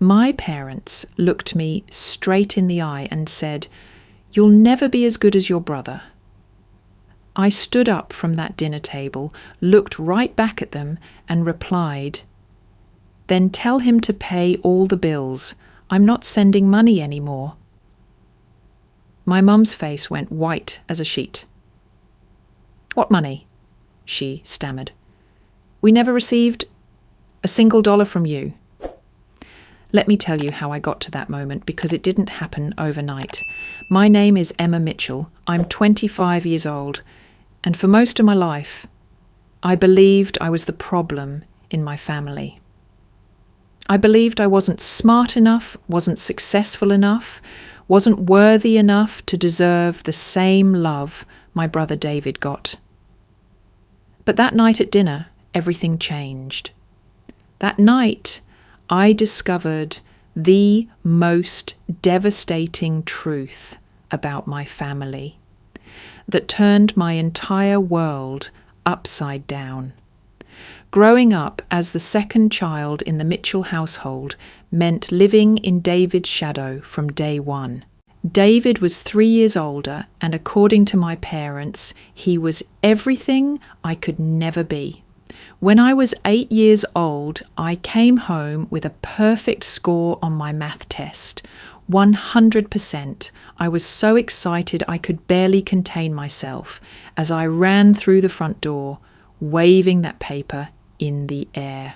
My parents looked me straight in the eye and said, "You'll never be as good as your brother." I stood up from that dinner table, looked right back at them and replied, "Then tell him to pay all the bills. I'm not sending money anymore." My mum's face went white as a sheet. "What money?" she stammered. "We never received a single dollar from you." Let me tell you how I got to that moment, because it didn't happen overnight. My name is Emma Mitchell. I'm 25 years old, and for most of my life, I believed I was the problem in my family. I believed I wasn't smart enough, wasn't successful enough, wasn't worthy enough to deserve the same love my brother David got. But that night at dinner, everything changed. That night, I discovered the most devastating truth about my family that turned my entire world upside down. Growing up as the second child in the Mitchell household meant living in David's shadow from day one. David was 3 years older, and according to my parents, he was everything I could never be. When I was 8 years old, I came home with a perfect score on my math test. 100%. I was so excited I could barely contain myself as I ran through the front door, waving that paper in the air.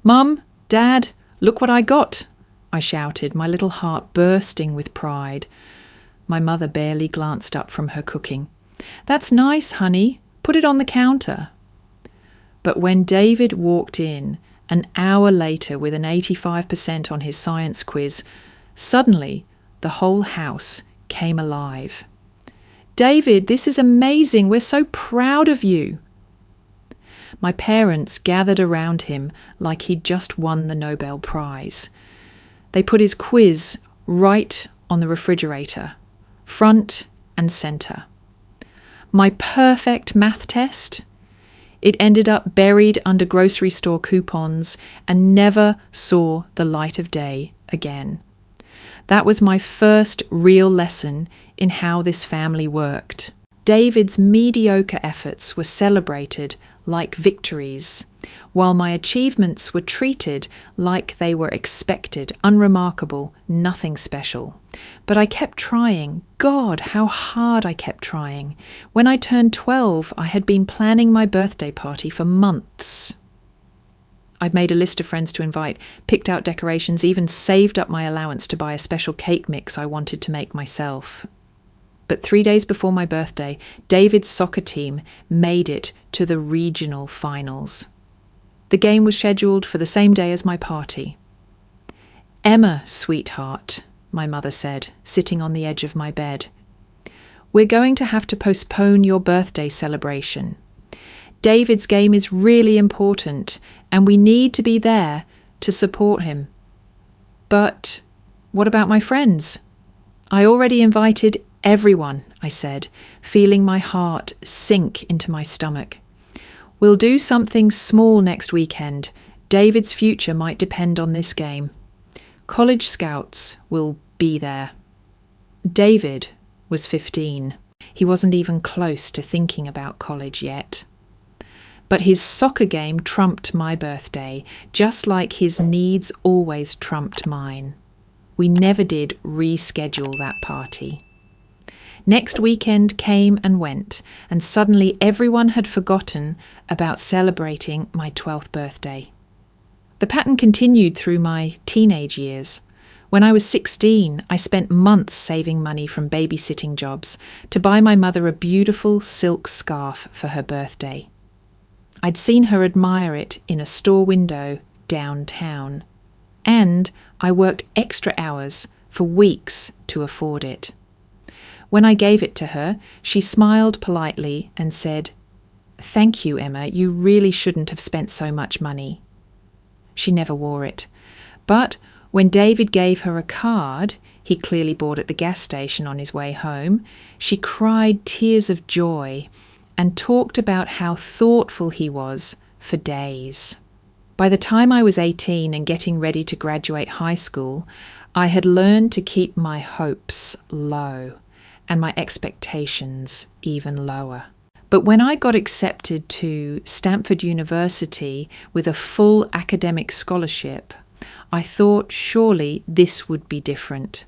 "Mum, Dad, look what I got," I shouted, my little heart bursting with pride. My mother barely glanced up from her cooking. "That's nice, honey. Put it on the counter." But when David walked in an hour later with an 85% on his science quiz, suddenly the whole house came alive. "David, this is amazing. We're so proud of you." My parents gathered around him like he'd just won the Nobel Prize. They put his quiz right on the refrigerator, front and centre. My perfect math test, it ended up buried under grocery store coupons and never saw the light of day again. That was my first real lesson in how this family worked. David's mediocre efforts were celebrated like victories, while my achievements were treated like they were expected, unremarkable, nothing special. But I kept trying. God, how hard I kept trying. When I turned 12, I had been planning my birthday party for months. I'd made a list of friends to invite, picked out decorations, even saved up my allowance to buy a special cake mix I wanted to make myself. But 3 days before my birthday, David's soccer team made it to the regional finals. The game was scheduled for the same day as my party. "Emma, sweetheart," my mother said, sitting on the edge of my bed, "we're going to have to postpone your birthday celebration. David's game is really important, and we need to be there to support him." "But what about my friends?" "I already invited everyone," I said, feeling my heart sink into my stomach. "We'll do something small next weekend. David's future might depend on this game. College scouts will be there." David was 15. He wasn't even close to thinking about college yet. But his soccer game trumped my birthday, just like his needs always trumped mine. We never did reschedule that party. Next weekend came and went, and suddenly everyone had forgotten about celebrating my 12th birthday. The pattern continued through my teenage years. When I was 16, I spent months saving money from babysitting jobs to buy my mother a beautiful silk scarf for her birthday. I'd seen her admire it in a store window downtown, and I worked extra hours for weeks to afford it. When I gave it to her, she smiled politely and said, "Thank you, Emma, you really shouldn't have spent so much money." She never wore it. But when David gave her a card he clearly bought at the gas station on his way home, she cried tears of joy and talked about how thoughtful he was for days. By the time I was 18 and getting ready to graduate high school, I had learned to keep my hopes low and my expectations even lower. But when I got accepted to Stanford University with a full academic scholarship, I thought surely this would be different.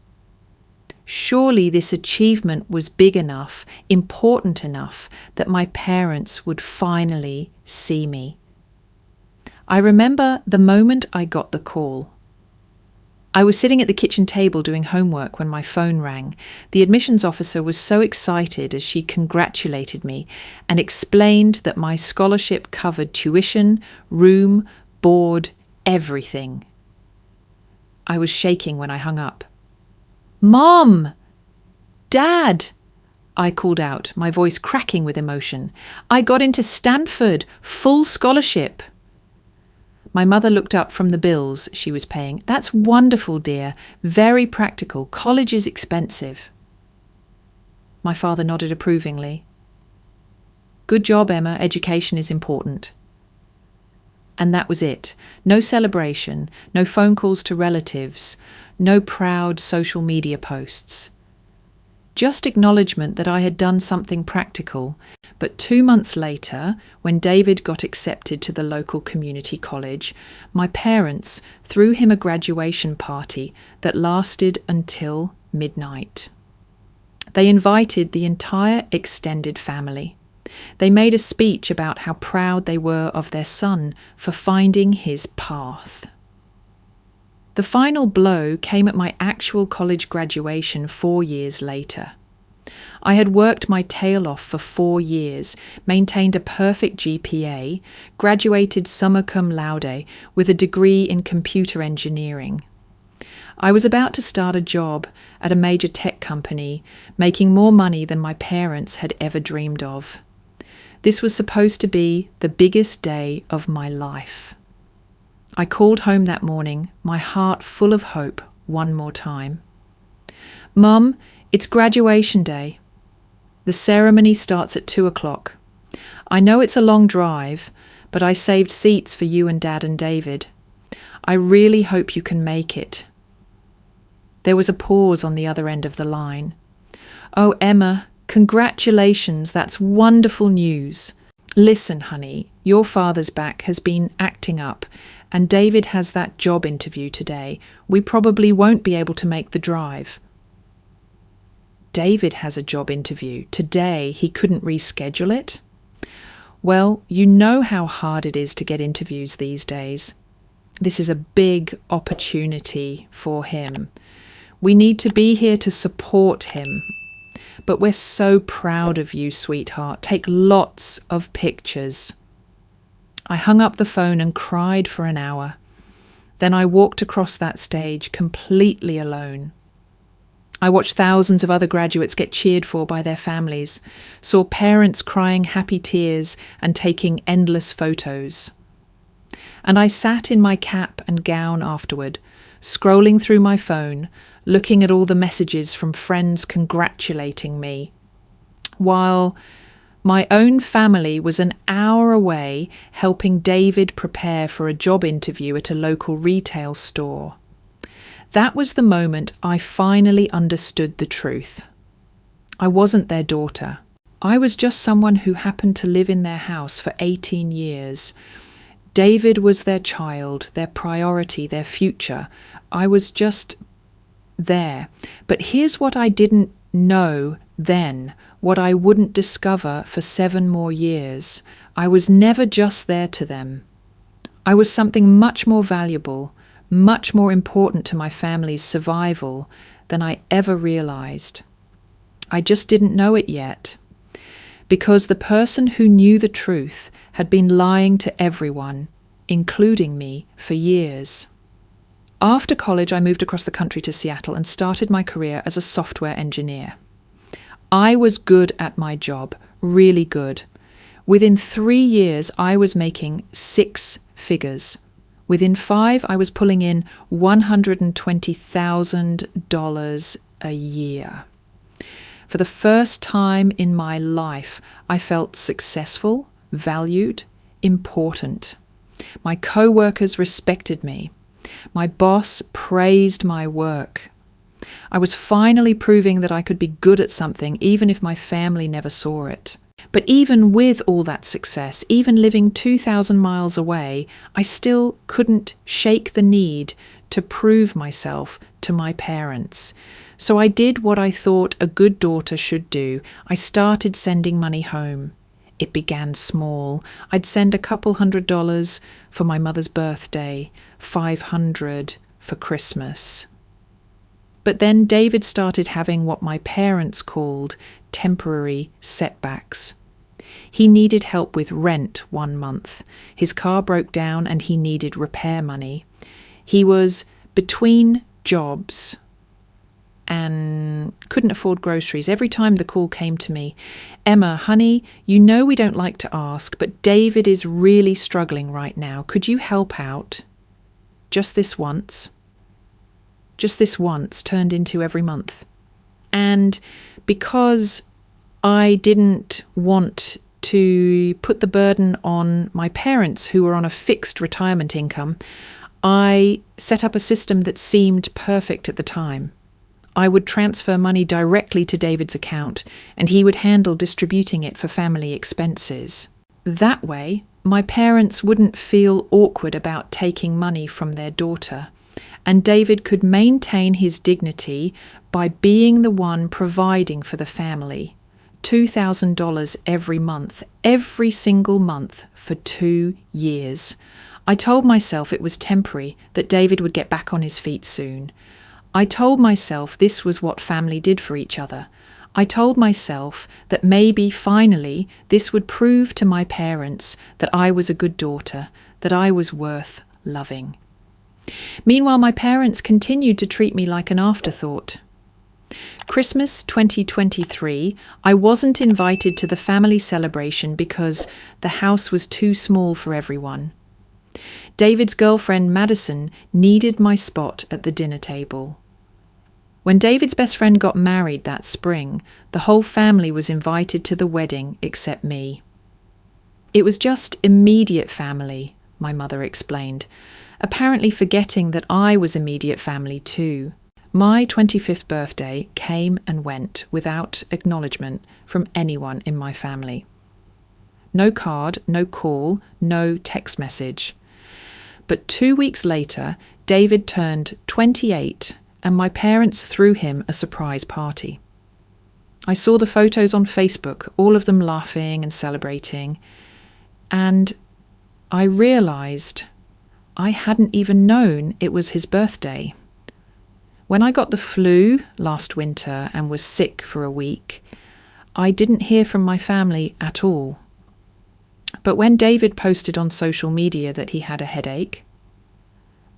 Surely this achievement was big enough, important enough, that my parents would finally see me. I remember the moment I got the call. I was sitting at the kitchen table doing homework when my phone rang. The admissions officer was so excited as she congratulated me and explained that my scholarship covered tuition, room, board, everything. I was shaking when I hung up. "Mom! Dad!" I called out, my voice cracking with emotion. "I got into Stanford, full scholarship." My mother looked up from the bills she was paying. "That's wonderful, dear. Very practical. College is expensive." My father nodded approvingly. "Good job, Emma. Education is important." And that was it. No celebration, no phone calls to relatives, no proud social media posts. Just acknowledgement that I had done something practical. But 2 months later, when David got accepted to the local community college, my parents threw him a graduation party that lasted until midnight. They invited the entire extended family. They made a speech about how proud they were of their son for finding his path. The final blow came at my actual college graduation 4 years later. I had worked my tail off for 4 years, maintained a perfect GPA, graduated summa cum laude with a degree in computer engineering. I was about to start a job at a major tech company, making more money than my parents had ever dreamed of. This was supposed to be the biggest day of my life. I called home that morning, my heart full of hope, one more time. "Mum, it's graduation day. The ceremony starts at 2:00. I know it's a long drive, but I saved seats for you and Dad and David. I really hope you can make it." There was a pause on the other end of the line. "Oh, Emma, congratulations, that's wonderful news. Listen, honey, your father's back has been acting up, and David has that job interview today. We probably won't be able to make the drive." David has a job interview today. He couldn't reschedule it? Well, you know how hard it is to get interviews these days. This is a big opportunity for him. We need to be here to support him. But we're so proud of you, sweetheart. Take lots of pictures. I hung up the phone and cried for an hour. Then I walked across that stage completely alone. I watched thousands of other graduates get cheered for by their families, saw parents crying happy tears and taking endless photos. And I sat in my cap and gown afterward, scrolling through my phone, looking at all the messages from friends congratulating me, while my own family was an hour away helping David prepare for a job interview at a local retail store. That was the moment I finally understood the truth. I wasn't their daughter. I was just someone who happened to live in their house for 18 years. David was their child, their priority, their future. I was just there. But here's what I didn't know then, what I wouldn't discover for 7 more years. I was never just there to them. I was something much more valuable, much more important to my family's survival than I ever realized. I just didn't know it yet, because the person who knew the truth had been lying to everyone, including me, for years. After college, I moved across the country to Seattle and started my career as a software engineer. I was good at my job, really good. Within 3 years, I was making 6 figures. Within 5, I was pulling in $120,000 a year. For the first time in my life, I felt successful, valued, important. My co-workers respected me. My boss praised my work. I was finally proving that I could be good at something even if my family never saw it. But even with all that success, even living 2,000 miles away, I still couldn't shake the need to prove myself to my parents. So I did what I thought a good daughter should do. I started sending money home. It began small. I'd send a couple $100 for my mother's birthday, $500 for Christmas. But then David started having what my parents called temporary setbacks. He needed help with rent one month. His car broke down and he needed repair money. He was between jobs and couldn't afford groceries. Every time the call came to me, "Emma, honey, you know we don't like to ask, but David is really struggling right now. Could you help out?" Just this once turned into every month. And because I didn't want to put the burden on my parents who were on a fixed retirement income, I set up a system that seemed perfect at the time. I would transfer money directly to David's account, and he would handle distributing it for family expenses. That way, my parents wouldn't feel awkward about taking money from their daughter, and David could maintain his dignity by being the one providing for the family. $2,000 every month, every single month for 2 years. I told myself it was temporary, that David would get back on his feet soon. I told myself this was what family did for each other. I told myself that maybe finally this would prove to my parents that I was a good daughter, that I was worth loving. Meanwhile, my parents continued to treat me like an afterthought. Christmas 2023, I wasn't invited to the family celebration because the house was too small for everyone. David's girlfriend, Madison, needed my spot at the dinner table. When David's best friend got married that spring, the whole family was invited to the wedding except me. It was just immediate family, my mother explained, apparently forgetting that I was immediate family too. My 25th birthday came and went without acknowledgement from anyone in my family. No card, no call, no text message. But 2 weeks later, David turned 28 and my parents threw him a surprise party. I saw the photos on Facebook, all of them laughing and celebrating, and I realised I hadn't even known it was his birthday. When I got the flu last winter and was sick for a week, I didn't hear from my family at all. But when David posted on social media that he had a headache,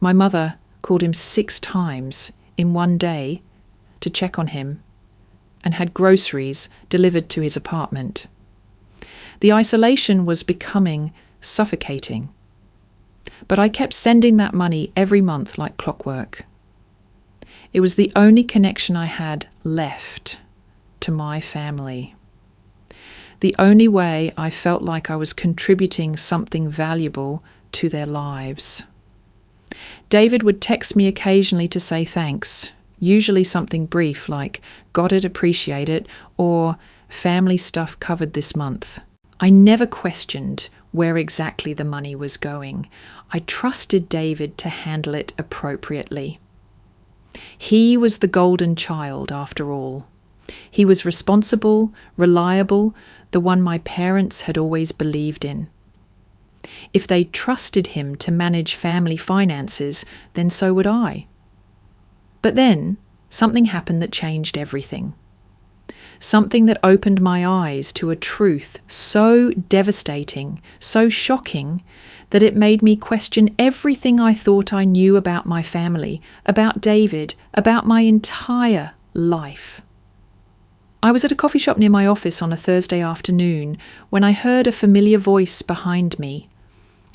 my mother called him 6 times in one day to check on him and had groceries delivered to his apartment. The isolation was becoming suffocating, but I kept sending that money every month like clockwork. It was the only connection I had left to my family. The only way I felt like I was contributing something valuable to their lives. David would text me occasionally to say thanks, usually something brief like, "Got it, appreciate it," or "Family stuff covered this month." I never questioned where exactly the money was going. I trusted David to handle it appropriately. He was the golden child, after all. He was responsible, reliable, the one my parents had always believed in. If they trusted him to manage family finances, then so would I. But then something happened that changed everything. Something that opened my eyes to a truth so devastating, so shocking, that it made me question everything I thought I knew about my family, about David, about my entire life. I was at a coffee shop near my office on a Thursday afternoon when I heard a familiar voice behind me.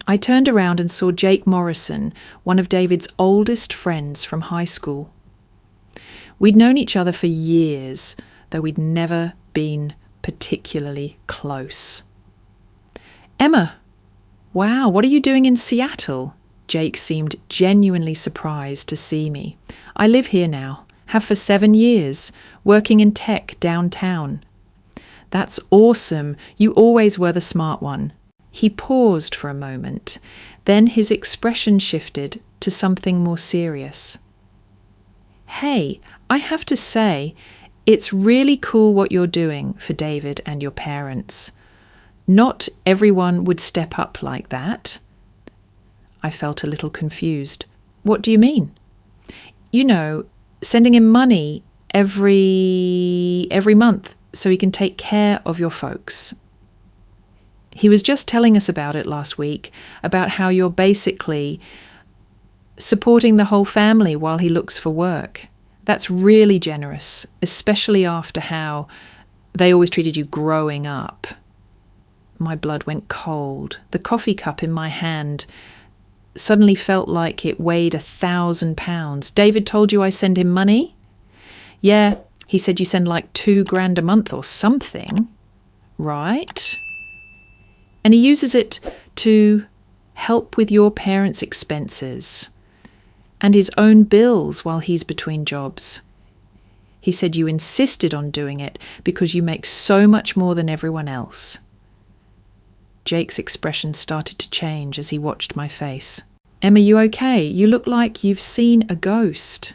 I turned around and saw Jake Morrison, one of David's oldest friends from high school. We'd known each other for years, though we'd never been particularly close. "Emma," Wow, what are you doing in Seattle? Jake seemed genuinely surprised to see me. I live here now, have for 7 years, working in tech downtown. That's awesome. You always were the smart one. He paused for a moment. Then his expression shifted to something more serious. Hey, I have to say, it's really cool what you're doing for David and your parents. Not everyone would step up like that. I felt a little confused. What do you mean? You know, sending him money every month so he can take care of your folks. He was just telling us about it last week, about how you're basically supporting the whole family while he looks for work. That's really generous, especially after how they always treated you growing up. My blood went cold. The coffee cup in my hand suddenly felt like it weighed 1,000 pounds. David told you I send him money? Yeah, he said you send like $2,000 a month or something. Right? And he uses it to help with your parents' expenses and his own bills while he's between jobs. He said you insisted on doing it because you make so much more than everyone else. Jake's expression started to change as he watched my face. Emma, you okay? You look like you've seen a ghost.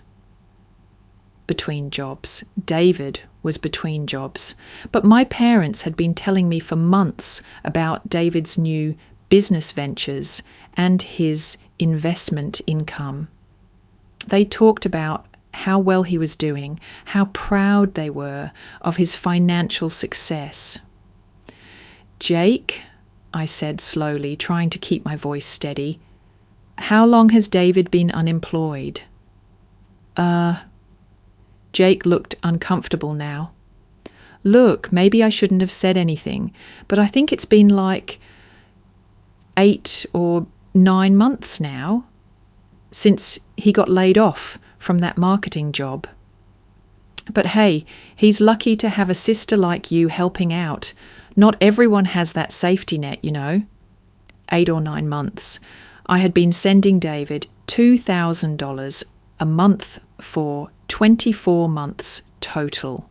Between jobs. David was between jobs. But my parents had been telling me for months about David's new business ventures and his investment income. They talked about how well he was doing, how proud they were of his financial success. Jake, I said slowly, trying to keep my voice steady, how long has David been unemployed? Jake looked uncomfortable now. Look, maybe I shouldn't have said anything, but I think it's been like 8 or 9 months now since he got laid off from that marketing job. But hey, he's lucky to have a sister like you helping out. Not everyone has that safety net, you know. 8 or 9 months. I had been sending David $2,000 a month for 24 months total.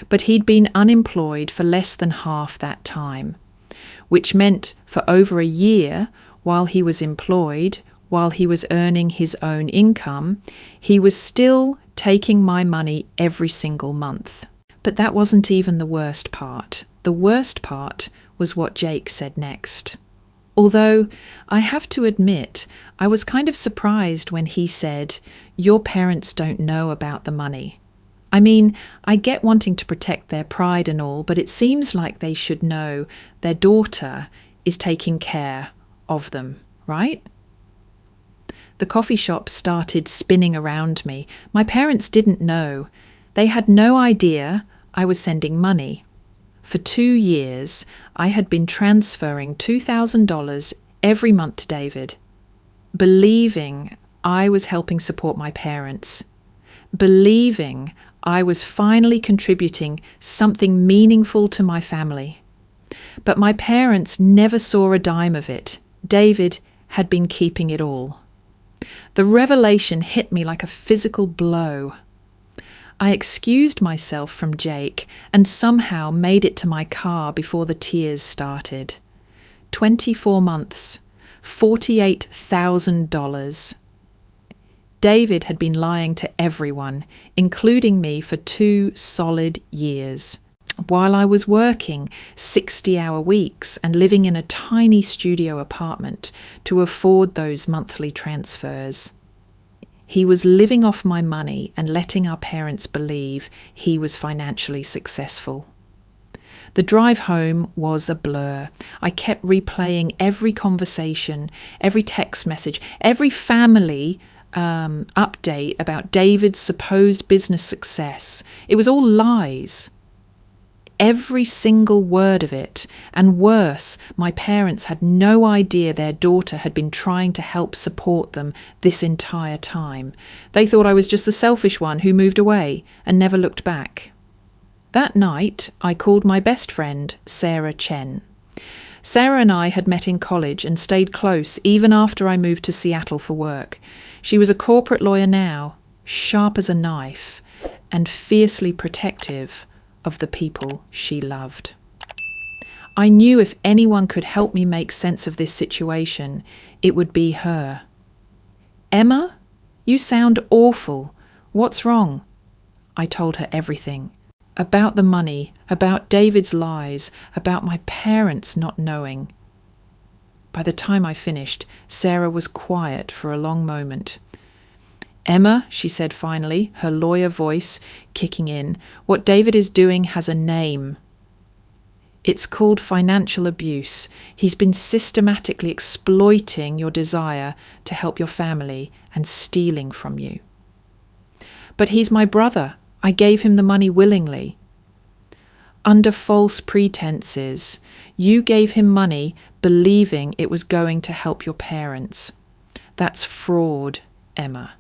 But he'd been unemployed for less than half that time, which meant for over a year, while he was employed, while he was earning his own income, he was still taking my money every single month. But that wasn't even the worst part. The worst part was what Jake said next. Although, I have to admit, I was kind of surprised when he said, "Your parents don't know about the money." I mean, I get wanting to protect their pride and all, but it seems like they should know their daughter is taking care of them, right? The coffee shop started spinning around me. My parents didn't know. They had no idea I was sending money. For 2 years, I had been transferring $2,000 every month to David, believing I was helping support my parents, believing I was finally contributing something meaningful to my family. But my parents never saw a dime of it. David had been keeping it all. The revelation hit me like a physical blow. I excused myself from Jake and somehow made it to my car before the tears started. 24 months, $48,000. David had been lying to everyone, including me, for 2 solid years. While I was working 60-hour weeks and living in a tiny studio apartment to afford those monthly transfers. He was living off my money and letting our parents believe he was financially successful. The drive home was a blur. I kept replaying every conversation, every text message, every family update about David's supposed business success. It was all lies. Every single word of it. And worse, my parents had no idea their daughter had been trying to help support them this entire time. They thought I was just the selfish one who moved away and never looked back. That night, I called my best friend, Sarah Chen. Sarah and I had met in college and stayed close even after I moved to Seattle for work. She was a corporate lawyer now, sharp as a knife, and fiercely protective of the people she loved. I knew if anyone could help me make sense of this situation, it would be her. "Emma, you sound awful. What's wrong?" I told her everything. About the money, about David's lies, about my parents not knowing. By the time I finished, Sarah was quiet for a long moment. "Emma," she said finally, her lawyer voice kicking in, "what David is doing has a name. It's called financial abuse. He's been systematically exploiting your desire to help your family and stealing from you." "But he's my brother. I gave him the money willingly." "Under false pretenses. You gave him money believing it was going to help your parents. That's fraud, Emma.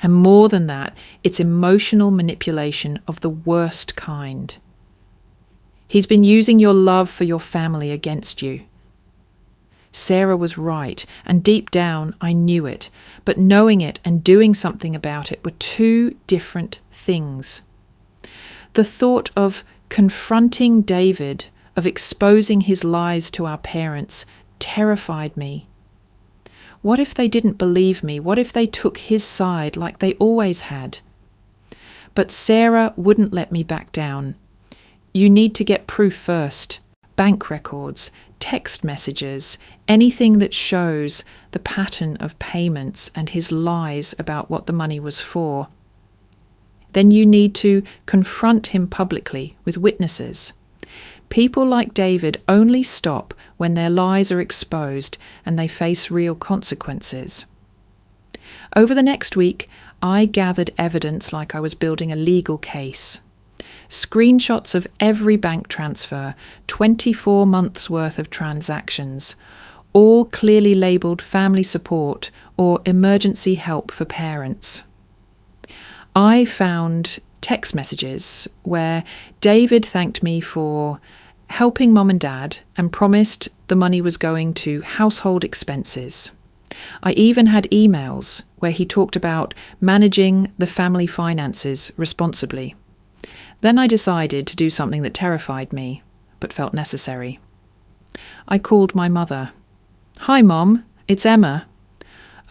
And more than that, it's emotional manipulation of the worst kind. He's been using your love for your family against you." Sarah was right, and deep down I knew it, but knowing it and doing something about it were two different things. The thought of confronting David, of exposing his lies to our parents, terrified me. What if they didn't believe me? What if they took his side like they always had? But Sarah wouldn't let me back down. "You need to get proof first. Bank records, text messages, anything that shows the pattern of payments and his lies about what the money was for. Then you need to confront him publicly with witnesses. People like David only stop when their lies are exposed and they face real consequences." Over the next week, I gathered evidence like I was building a legal case. Screenshots of every bank transfer, 24 months worth of transactions, all clearly labelled family support or emergency help for parents. I found text messages where David thanked me for helping mum and dad and promised the money was going to household expenses. I even had emails where he talked about managing the family finances responsibly. Then I decided to do something that terrified me, but felt necessary. I called my mother. "Hi, Mom, it's Emma."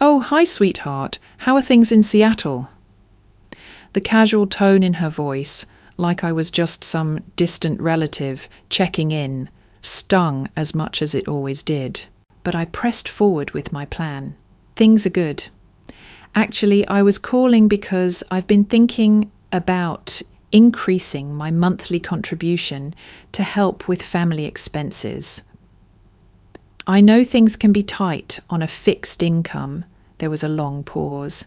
"Oh, hi, sweetheart. How are things in Seattle?" The casual tone in her voice, like I was just some distant relative checking in, stung as much as it always did. But I pressed forward with my plan. "Things are good. Actually, I was calling because I've been thinking about increasing my monthly contribution to help with family expenses. I know things can be tight on a fixed income." There was a long pause.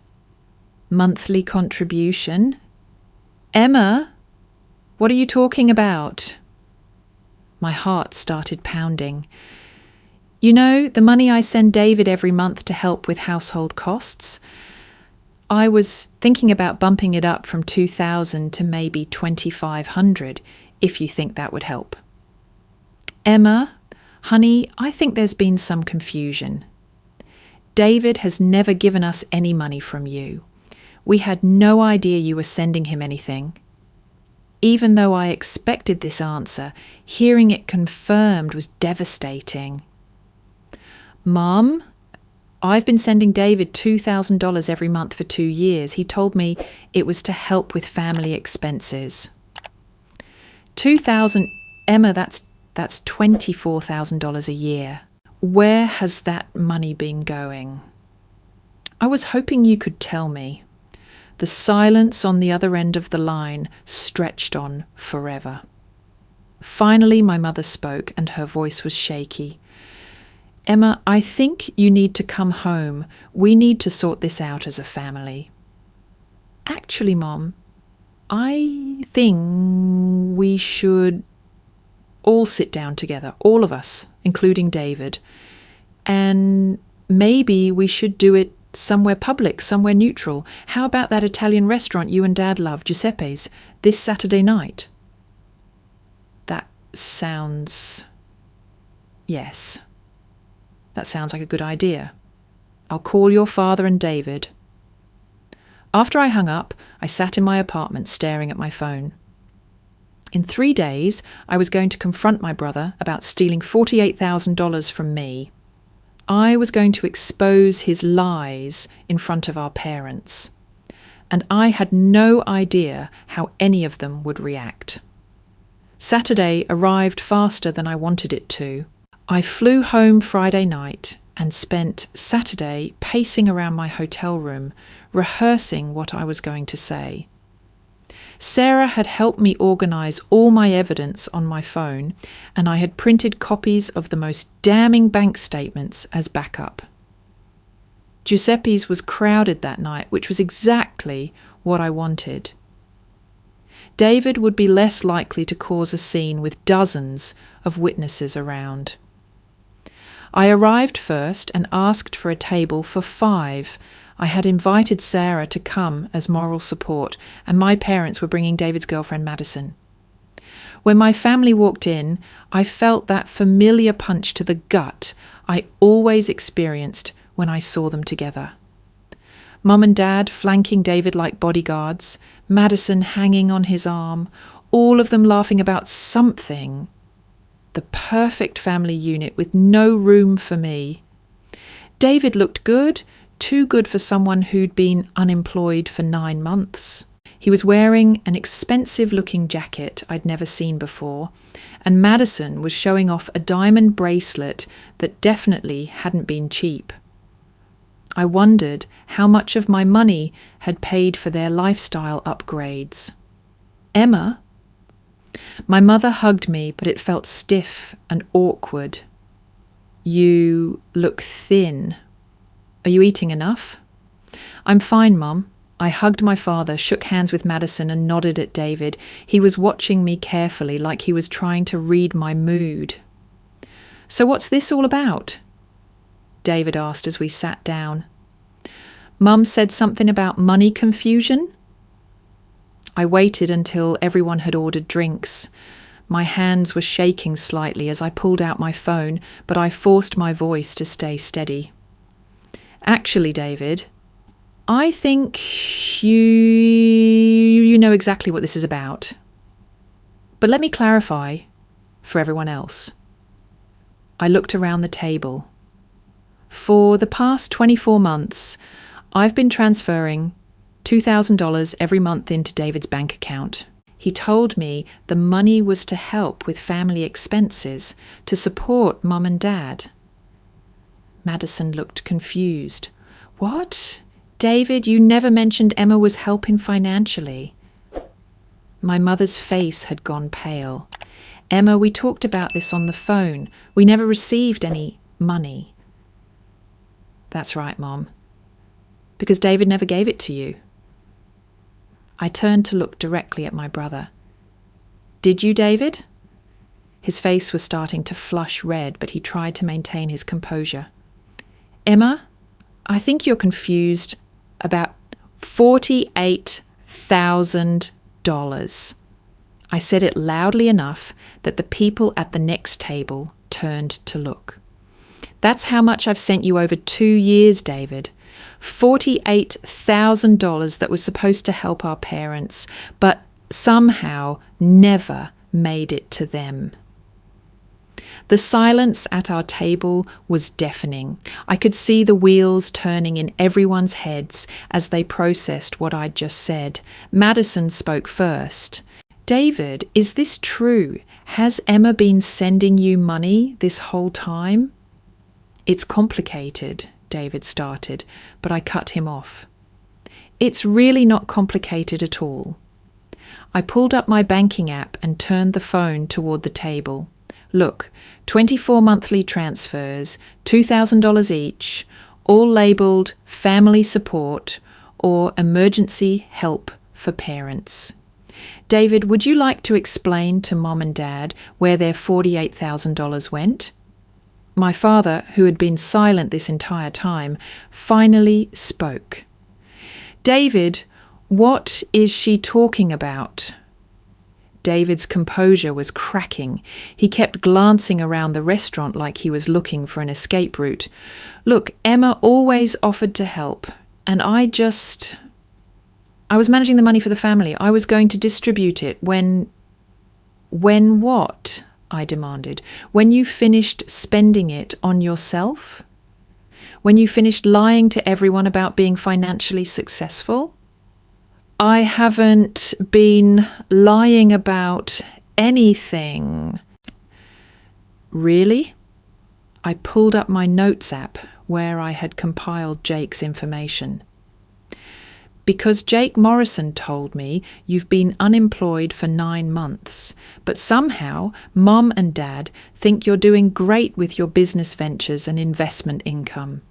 "Monthly contribution? Emma, what are you talking about?" My heart started pounding. "You know, the money I send David every month to help with household costs? I was thinking about bumping it up from $2,000 to maybe $2,500, if you think that would help." "Emma, honey, I think there's been some confusion. David has never given us any money from you. We had no idea you were sending him anything. Even though I expected this answer, hearing it confirmed was devastating." "Mom, I've been sending David $2,000 every month for 2 years. He told me it was to help with family expenses." $2,000, Emma, that's $24,000 a year. Where has that money been going? I was hoping you could tell me. The silence on the other end of the line stretched on forever. Finally, my mother spoke, and her voice was shaky. "Emma, I think you need to come home. We need to sort this out as a family." "Actually, Mom, I think we should all sit down together, all of us, including David, and maybe we should do it somewhere public, somewhere neutral. How about that Italian restaurant you and Dad love, Giuseppe's, this Saturday night?" That sounds Yes. That sounds like a good idea. I'll call your father and David. After I hung up, I sat in my apartment staring at my phone. In 3 days, I was going to confront my brother about stealing $48,000 from me. I was going to expose his lies in front of our parents. And I had no idea how any of them would react. Saturday arrived faster than I wanted it to. I flew home Friday night and spent Saturday pacing around my hotel room, rehearsing what I was going to say. Sarah had helped me organise all my evidence on my phone, and I had printed copies of the most damning bank statements as backup. Giuseppe's was crowded that night, which was exactly what I wanted. David would be less likely to cause a scene with dozens of witnesses around. I arrived first and asked for a table for 5. I had invited Sarah to come as moral support, and my parents were bringing David's girlfriend Madison. When my family walked in, I felt that familiar punch to the gut I always experienced when I saw them together. Mum and Dad flanking David like bodyguards, Madison hanging on his arm, all of them laughing about something. The perfect family unit with no room for me. David looked good, too good for someone who'd been unemployed for 9 months. He was wearing an expensive-looking jacket I'd never seen before, and Madison was showing off a diamond bracelet that definitely hadn't been cheap. I wondered how much of my money had paid for their lifestyle upgrades. Emma? My mother hugged me, but it felt stiff and awkward. You look thin. Are you eating enough? I'm fine, Mum. I hugged my father, shook hands with Madison and nodded at David. He was watching me carefully, like he was trying to read my mood. So what's this all about? David asked as we sat down. Mum said something about money confusion? I waited until everyone had ordered drinks. My hands were shaking slightly as I pulled out my phone, but I forced my voice to stay steady. Actually, David, I think you know exactly what this is about. But let me clarify for everyone else. I looked around the table. For the past 24 months, I've been transferring $2,000 every month into David's bank account. He told me the money was to help with family expenses, to support Mum and Dad. Madison looked confused. What? David, you never mentioned Emma was helping financially. My mother's face had gone pale. Emma, we talked about this on the phone. We never received any money. That's right, Mom. Because David never gave it to you. I turned to look directly at my brother. Did you, David? His face was starting to flush red, but he tried to maintain his composure. Emma, I think you're confused about $48,000. I said it loudly enough that the people at the next table turned to look. That's how much I've sent you over 2 years, David. $48,000 that was supposed to help our parents, but somehow never made it to them. The silence at our table was deafening. I could see the wheels turning in everyone's heads as they processed what I'd just said. Madison spoke first. David, is this true? Has Emma been sending you money this whole time? It's complicated, David started, but I cut him off. It's really not complicated at all. I pulled up my banking app and turned the phone toward the table. Look, 24 monthly transfers, $2,000 each, all labelled family support or emergency help for parents. David, would you like to explain to Mom and Dad where their $48,000 went? My father, who had been silent this entire time, finally spoke. David, what is she talking about? David's composure was cracking. He kept glancing around the restaurant like he was looking for an escape route. Look, Emma always offered to help, and I was managing the money for the family. I was going to distribute it when what? I demanded. When you finished spending it on yourself? When you finished lying to everyone about being financially successful? I haven't been lying about anything. Really? I pulled up my notes app where I had compiled Jake's information. Because Jake Morrison told me you've been unemployed for 9 months, but somehow Mom and Dad think you're doing great with your business ventures and investment income.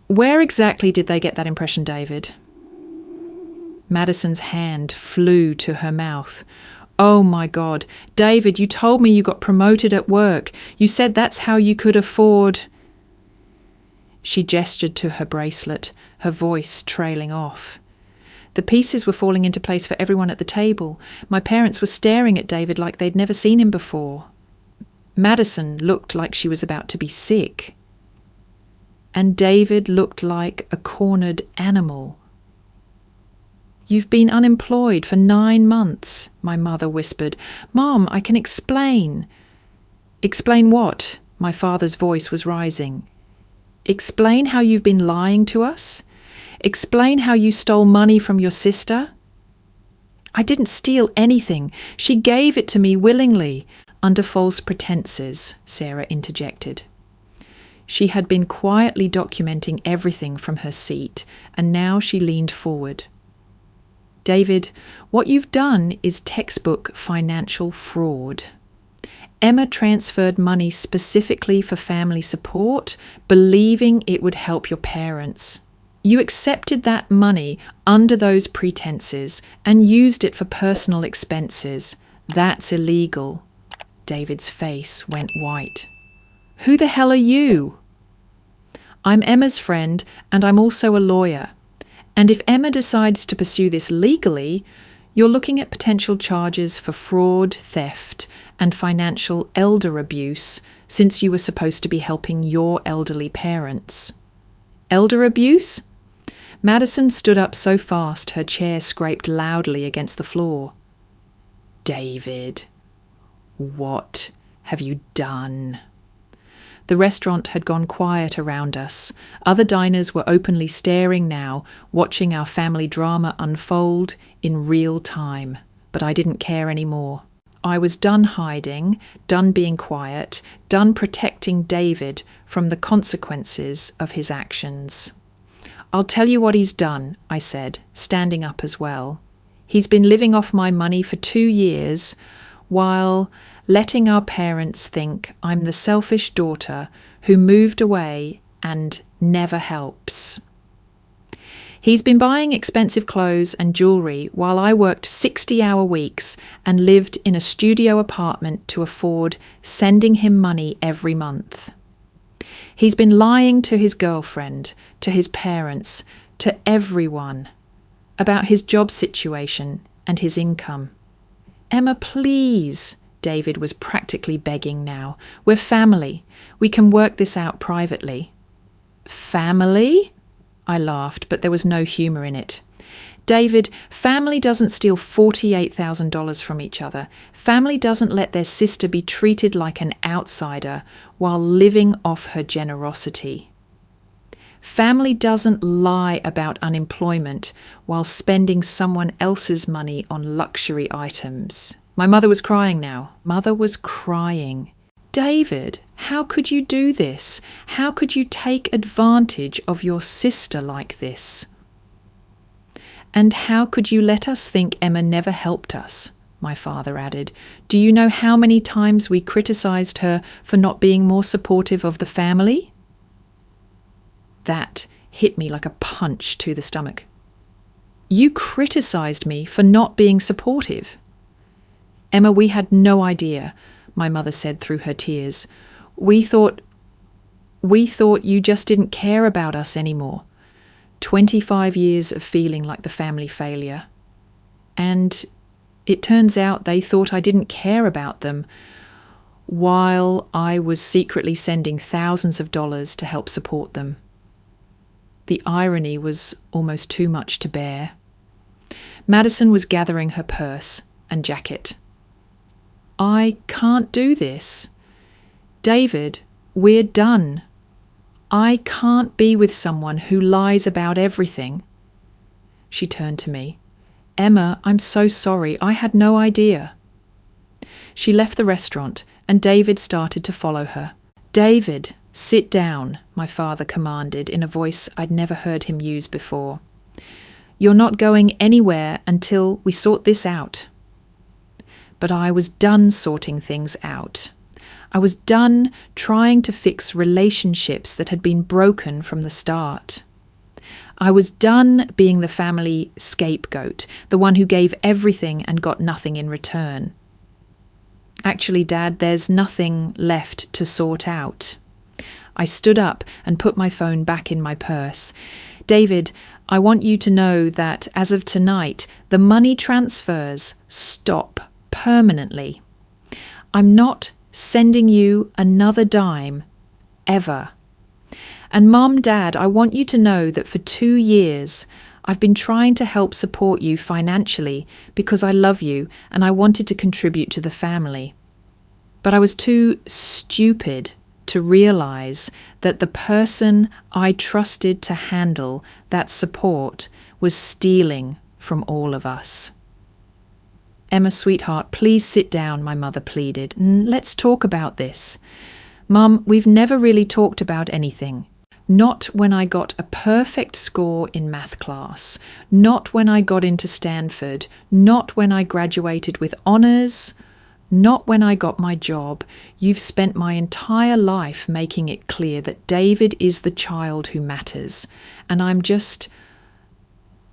Where exactly did they get that impression, David? Madison's hand flew to her mouth. Oh my God, David, you told me you got promoted at work. You said that's how you could afford... She gestured to her bracelet, her voice trailing off. The pieces were falling into place for everyone at the table. My parents were staring at David like they'd never seen him before. Madison looked like she was about to be sick. And David looked like a cornered animal. You've been unemployed for 9 months, my mother whispered. Mom, I can explain. Explain what? My father's voice was rising. Explain how you've been lying to us? Explain how you stole money from your sister? I didn't steal anything. She gave it to me willingly, under false pretenses, Sarah interjected. She had been quietly documenting everything from her seat, and now she leaned forward. David, what you've done is textbook financial fraud. Emma transferred money specifically for family support, believing it would help your parents. You accepted that money under those pretenses and used it for personal expenses. That's illegal. David's face went white. Who the hell are you? I'm Emma's friend, and I'm also a lawyer. And if Emma decides to pursue this legally, you're looking at potential charges for fraud, theft, and financial elder abuse, since you were supposed to be helping your elderly parents. Elder abuse? Madison stood up so fast her chair scraped loudly against the floor. David, what have you done? The restaurant had gone quiet around us. Other diners were openly staring now, watching our family drama unfold in real time. But I didn't care anymore. I was done hiding, done being quiet, done protecting David from the consequences of his actions. I'll tell you what he's done, I said, standing up as well. He's been living off my money for 2 years, while letting our parents think I'm the selfish daughter who moved away and never helps. He's been buying expensive clothes and jewellery while I worked 60-hour weeks and lived in a studio apartment to afford sending him money every month. He's been lying to his girlfriend, to his parents, to everyone about his job situation and his income. Emma, please, David was practically begging now. We're family. We can work this out privately. Family? I laughed, but there was no humour in it. David, family doesn't steal $48,000 from each other. Family doesn't let their sister be treated like an outsider while living off her generosity. Family doesn't lie about unemployment while spending someone else's money on luxury items. My mother was crying now. Mother was crying. David, how could you do this? How could you take advantage of your sister like this? And how could you let us think Emma never helped us? My father added. Do you know how many times we criticised her for not being more supportive of the family? That hit me like a punch to the stomach. You criticised me for not being supportive. Emma, we had no idea, my mother said through her tears. We thought you just didn't care about us anymore. 25 years of feeling like the family failure. And It turns out they thought I didn't care about them, while I was secretly sending thousands of dollars to help support them. The irony was almost too much to bear. Madison was gathering her purse and jacket. I can't do this. David, we're done. I can't be with someone who lies about everything. She turned to me. Emma, I'm so sorry. I had no idea. She left the restaurant and David started to follow her. David, sit down, my father commanded in a voice I'd never heard him use before. You're not going anywhere until we sort this out. But I was done sorting things out. I was done trying to fix relationships that had been broken from the start. I was done being the family scapegoat, the one who gave everything and got nothing in return. Actually, Dad, there's nothing left to sort out. I stood up and put my phone back in my purse. David, I want you to know that as of tonight, the money transfers stop permanently. I'm not sending you another dime, ever. And Mom, Dad, I want you to know that for 2 years, I've been trying to help support you financially because I love you and I wanted to contribute to the family. But I was too stupid to realize that the person I trusted to handle that support was stealing from all of us. Emma, sweetheart, please sit down, my mother pleaded. Let's talk about this. Mum, we've never really talked about anything. Not when I got a perfect score in math class. Not when I got into Stanford. Not when I graduated with honours. Not when I got my job. You've spent my entire life making it clear that David is the child who matters. And I'm just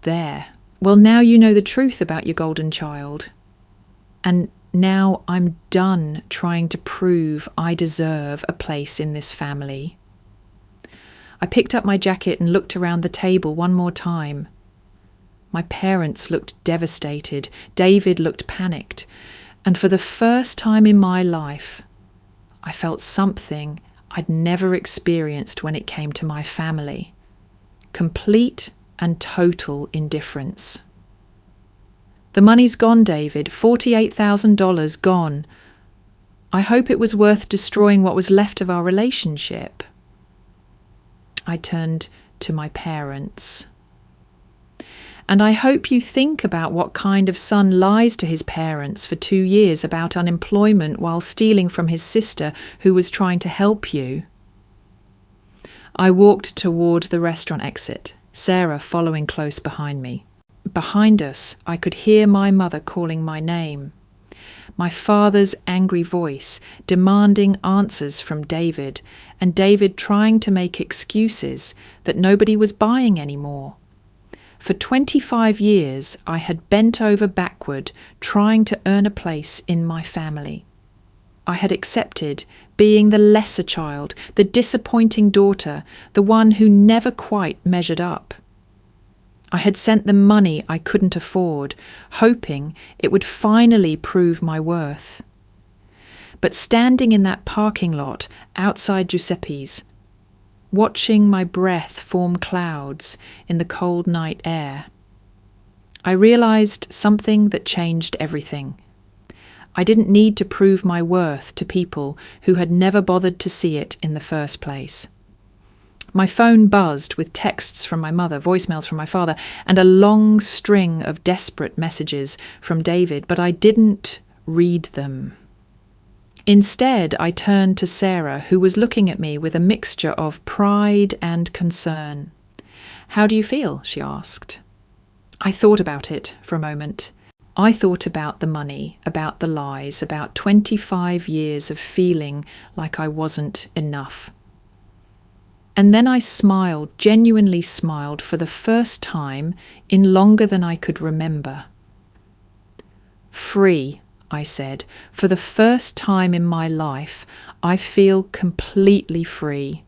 there. Well, now you know the truth about your golden child. And now I'm done trying to prove I deserve a place in this family. I picked up my jacket and looked around the table one more time. My parents looked devastated. David looked panicked. And for the first time in my life, I felt something I'd never experienced when it came to my family. Complete and total indifference. The money's gone, David. $48,000 gone. I hope it was worth destroying what was left of our relationship. I turned to my parents. And I hope you think about what kind of son lies to his parents for 2 years about unemployment while stealing from his sister who was trying to help you. I walked toward the restaurant exit, Sarah following close behind me. Behind us, I could hear my mother calling my name. My father's angry voice demanding answers from David, and David trying to make excuses that nobody was buying anymore. For 25 years, I had bent over backward trying to earn a place in my family. I had accepted being the lesser child, the disappointing daughter, the one who never quite measured up. I had sent them money I couldn't afford, hoping it would finally prove my worth. But standing in that parking lot outside Giuseppe's, watching my breath form clouds in the cold night air, I realized something that changed everything. I didn't need to prove my worth to people who had never bothered to see it in the first place. My phone buzzed with texts from my mother, voicemails from my father, and a long string of desperate messages from David, but I didn't read them. Instead, I turned to Sarah, who was looking at me with a mixture of pride and concern. "How do you feel?" she asked. I thought about it for a moment. I thought about the money, about the lies, about 25 years of feeling like I wasn't enough. And then I smiled, genuinely smiled, for the first time in longer than I could remember. "Free," I said. "For the first time in my life, I feel completely free."